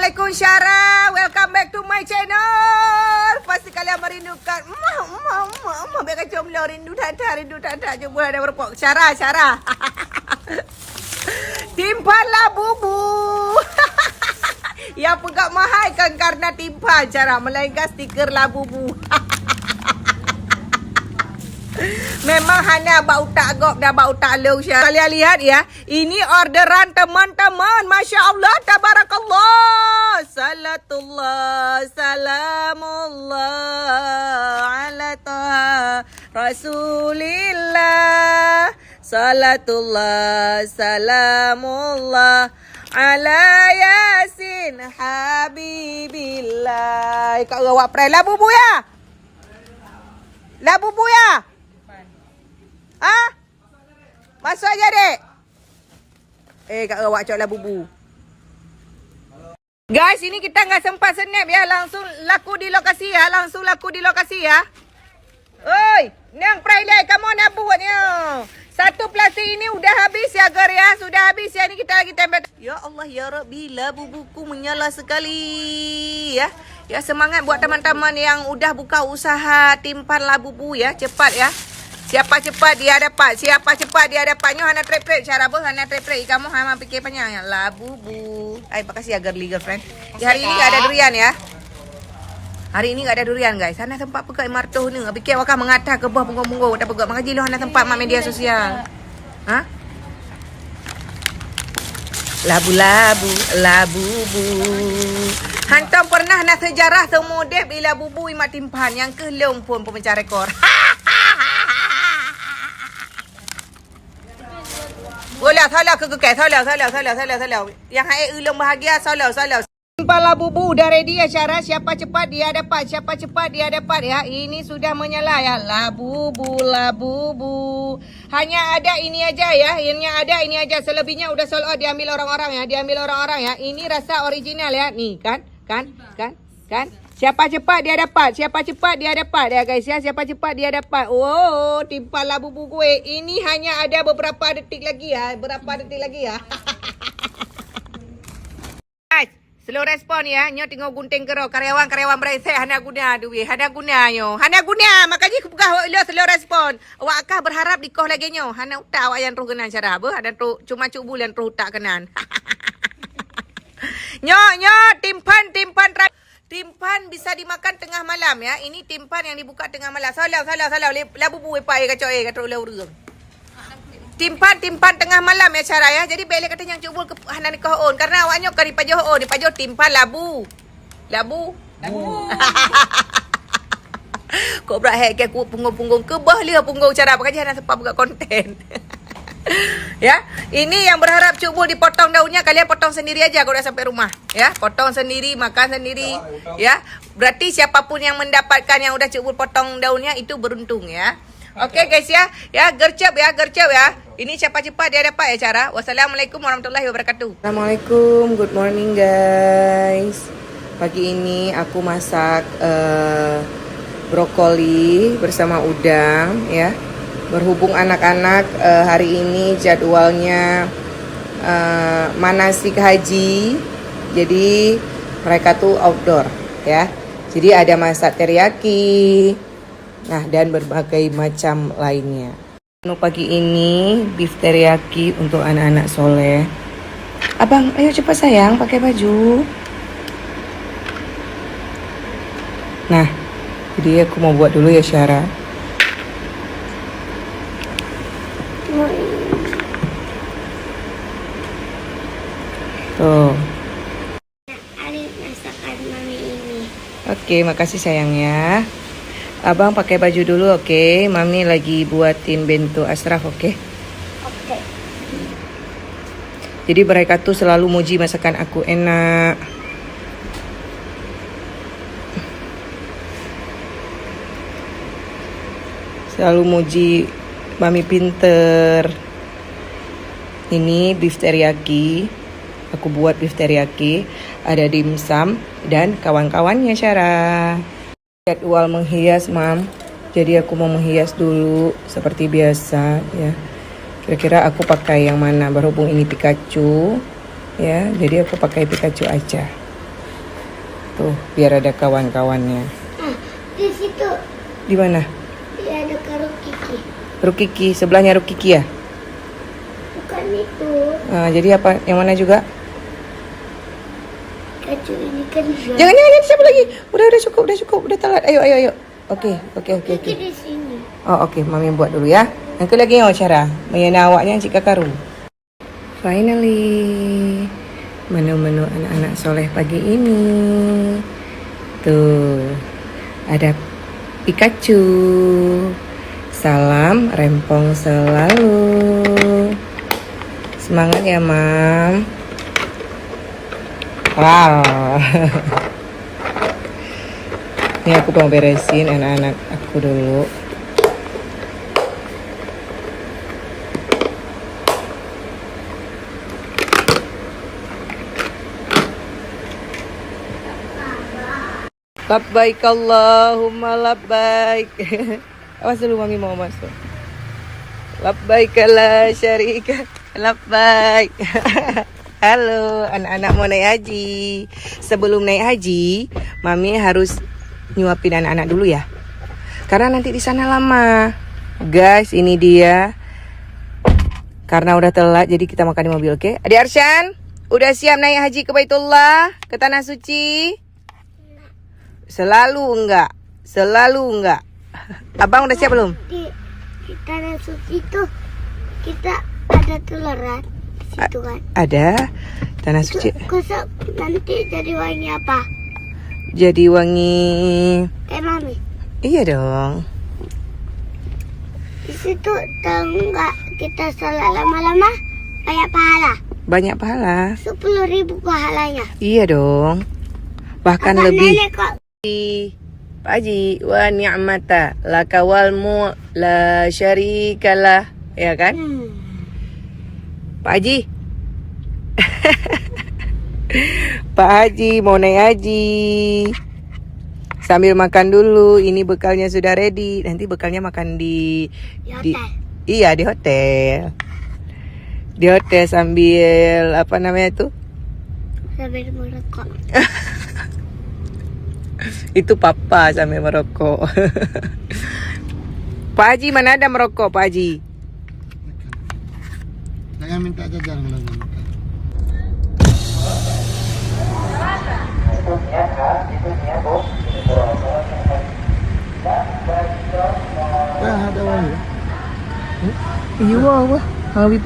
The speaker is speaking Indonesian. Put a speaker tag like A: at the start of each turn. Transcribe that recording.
A: Assalamualaikum Syara. Welcome back to my channel. Pasti kalian merindukan biar kacau mula rindu tata. Coba ada berpok. Syara. Timpanlah bubu. Yang pegak mahal kan karena timpan Syara, melainkan stiker lah bubu. Memang Hana bau tak gop dah bau tak low Syara. Kalian lihat ya, ini orderan teman-teman. Masya Allah, tabarakallah. Salatullah, salamullah ala taha Rasulillah. Salatullah, salamullah ala Yasin Habibillah. Kak awak pray lah bubu ya? Lah bubu ya? Ha? Masuk aja dek. Kak awak cok lah bubu. Guys, ini kita nggak sempat snap ya. Langsung laku di lokasi ya. Oi, nang pray kamu nak buatnya. Satu plastik ini udah habis ya Gar ya. Sudah habis ya. Ini kita lagi tempel. Ya Allah ya Rabbi, lah bubuku menyala sekali ya. Ya semangat buat teman-teman yang udah buka usaha timpan lah bubu ya. Cepat ya. Siapa cepat dia dapat. Nyo hana trip cara bos, hana trip. Kamu hama fikir panjang lah bubu. Makasih ya girlfriend. Ya, hari ini enggak ada durian ya. Hari ini enggak ada durian guys. Hana tempat pegang martoh ni. Fikir wakah mengatah ke bawah punggung-punggung. Tak pegang mengaji lu hana tempat mak media sosial. Ha? Labu-labu. Hantam pernah nak sejarah semodep bila bubu imat timpan yang kelong pun pemecah rekor. Boleh salah ke kekai. Salah. Yang hai ulung bahagia salah. Timpanlah bubu dah ready ya Syara. Siapa cepat dia dapat ya. Ini sudah menyala ya. La bubu. Hanya ada ini aja ya. Ini aja. Selebihnya udah sold out, diambil orang-orang ya. Ini rasa original ya. Nih kan. Siapa cepat dia dapat ya guys ya. Siapa cepat dia dapat. Oh, timpanlah bubu gue. Ini hanya ada beberapa detik lagi ya. Guys, slow respon ya. Nyo tengok gunting kero. Karyawan beresek hana guna duit. Hana guna. Makanya aku pegah lo slow respon. Awak akah berharap dikoh lagi nyo. Hana utak awak yang roh kenan cara apa? Ada roh cuma cubul yang roh utak kenan. Nyo timpan bisa dimakan tengah malam ya. Ini timpan yang dibuka tengah malam. Salah. Lah bubu pai kacau kata ulah urang. Timpan tengah malam ya cara ya. Jadi bele kata yang cubul ke hana ni kohon karena awaknya kari pajoh timpan labu. Kok berat hek ke punggung ke bah lia punggung cara pakai hana sebab buka konten. Ya, ini yang berharap cubul dipotong daunnya, kalian potong sendiri aja kalau dah sampai rumah. Ya, potong sendiri, makan sendiri. Ya, berarti siapapun yang mendapatkan yang udah cubul potong daunnya itu beruntung ya. Oke guys ya, gercep ya. Ini siapa cepat dia dapat ya cara. Wassalamualaikum warahmatullahi wabarakatuh. Assalamualaikum, good morning guys. Pagi ini aku masak brokoli bersama udang ya. Berhubung anak-anak hari ini jadwalnya manasik haji, jadi mereka tuh outdoor ya. Jadi ada masak teriyaki, nah dan berbagai macam lainnya. Menu pagi ini beef teriyaki untuk anak-anak soleh. Abang, ayo cepat sayang pakai baju. Nah, jadi aku mau buat dulu ya Syara. Tuh.
B: Ada masakan mami ini.
A: Oke, makasih sayang ya. Abang pakai baju dulu, oke. Mami lagi buatin bento Ashraf, oke?
B: Oke.
A: Jadi mereka tuh selalu muji masakan aku enak. Selalu muji Mami pinter. Ini beef teriyaki. Aku buat beef teriyaki, ada dimsum dan kawan-kawannya Syara. Jadwal menghias, Mam. Jadi aku mau menghias dulu seperti biasa ya. Kira-kira aku pakai yang mana? Berhubung ini Pikachu ya, jadi aku pakai Pikachu aja. Tuh, biar ada kawan-kawannya.
B: Di situ.
A: Di mana?
B: Dia ada karung Kiki.
A: Rukiki, sebelahnya Rukiki ya?
B: Bukan itu.
A: Nah, jadi apa? Yang mana juga?
B: Kacu ini kan dia.
A: Jangan, siapa lagi? Udah cukup, udah telat. Ayo. Oke.
B: Kiki di sini.
A: Oh, oke, Mami buat dulu ya. Nanti lagi yang cara menyana awaknya Cik Kakaru. Finally, menu-menu anak-anak soleh pagi ini. Tuh, ada Pikachu. Salam rempong selalu. Semangat ya, Mam. Wow. Ini aku mau beresin anak-anak aku dulu. Labbaik Allahumma labbaik. Awas dulu, Mami mau masuk. Labbaik la syarika labbaik. Halo, anak-anak mau naik haji. Sebelum naik haji, Mami harus nyuapin anak-anak dulu ya. Karena nanti di sana lama. Guys, ini dia. Karena udah telat, jadi kita makan di mobil, oke? Adik Arsyan, udah siap naik haji ke Baitullah, ke Tanah Suci? Selalu enggak? Abang udah siap belum?
B: Di Tanah Suci itu kita ada teleran di situ kan.
A: Ada Tanah Suci.
B: Kosong nanti jadi wangi apa?
A: Jadi wangi.
B: Kayak Mami.
A: Iya dong.
B: Di situ tahu nggak kita sholat lama-lama banyak pahala.
A: Banyak pahala.
B: 10.000 pahalanya.
A: Iya dong. Bahkan
B: Abang
A: lebih.
B: nenek kok.
A: Pak Haji, wa ni'mata laka wal mu la syarikalah, ya kan? Pak Haji. Pak Haji mau naik haji. Sambil makan dulu. Ini bekalnya sudah ready. Nanti bekalnya makan di
B: hotel.
A: Iya, di hotel. Di hotel sambil apa namanya tuh?
B: Sambil merokok.
A: Itu papa sambil merokok. Pak Haji, mana ada merokok, Pak Haji?
C: Jangan minta jajan lagi. Ada wangi.
A: Iya, wah. Lebih